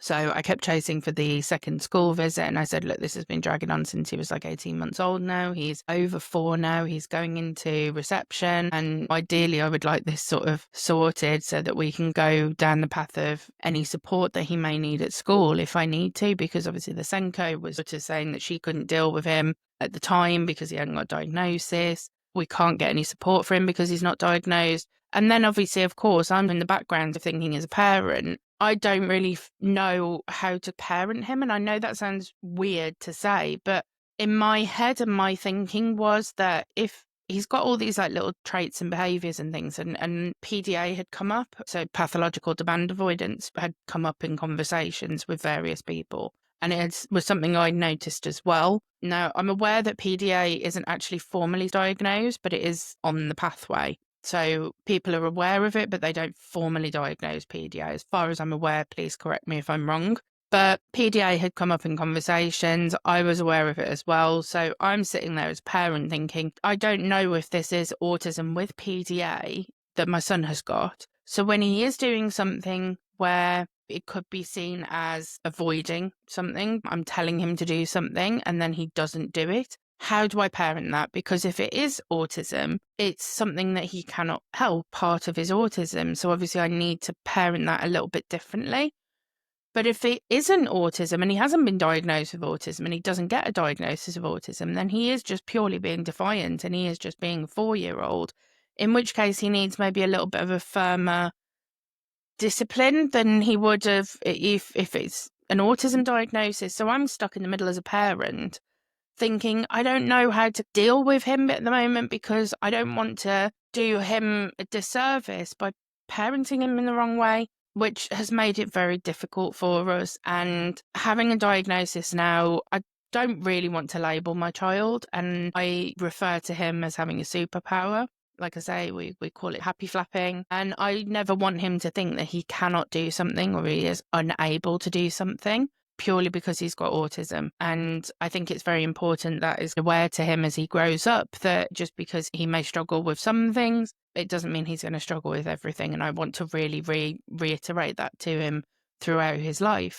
So I kept chasing for the second school visit, and I said, look, this has been dragging on since he was like 18 months old now. He's over 4 now. He's going into reception. And ideally, I would like this sort of sorted so that we can go down the path of any support that he may need at school if I need to, because obviously the Senko was sort of saying that she couldn't deal with him at the time because he hadn't got a diagnosis. We can't get any support for him because he's not diagnosed. And then obviously, of course, I'm in the background of thinking as a parent, I don't really know how to parent him. And I know that sounds weird to say, but in my head and my thinking was that if he's got all these like little traits and behaviours and things, and PDA had come up, so pathological demand avoidance had come up in conversations with various people. And it was something I noticed as well. Now, I'm aware that PDA isn't actually formally diagnosed, but it is on the pathway. So people are aware of it, but they don't formally diagnose PDA. As far as I'm aware, please correct me if I'm wrong. But PDA had come up in conversations. I was aware of it as well. So I'm sitting there as a parent thinking, I don't know if this is autism with PDA that my son has got. So when he is doing something where it could be seen as avoiding something, I'm telling him to do something and then he doesn't do it, how do I parent that? Because if it is autism, it's something that he cannot help, part of his autism. So obviously I need to parent that a little bit differently. But if it isn't autism and he hasn't been diagnosed with autism and he doesn't get a diagnosis of autism, then he is just purely being defiant and he is just being a 4-year-old, in which case he needs maybe a little bit of a firmer discipline than he would have if it's an autism diagnosis. So I'm stuck in the middle as a parent thinking, I don't know how to deal with him at the moment because I don't want to do him a disservice by parenting him in the wrong way, which has made it very difficult for us. And having a diagnosis now, I don't really want to label my child, and I refer to him as having a superpower. Like I say, we call it happy flapping. And I never want him to think that he cannot do something or he is unable to do something purely because he's got autism. And I think it's very important that is aware to him as he grows up that just because he may struggle with some things, it doesn't mean he's going to struggle with everything. And I want to really reiterate that to him throughout his life.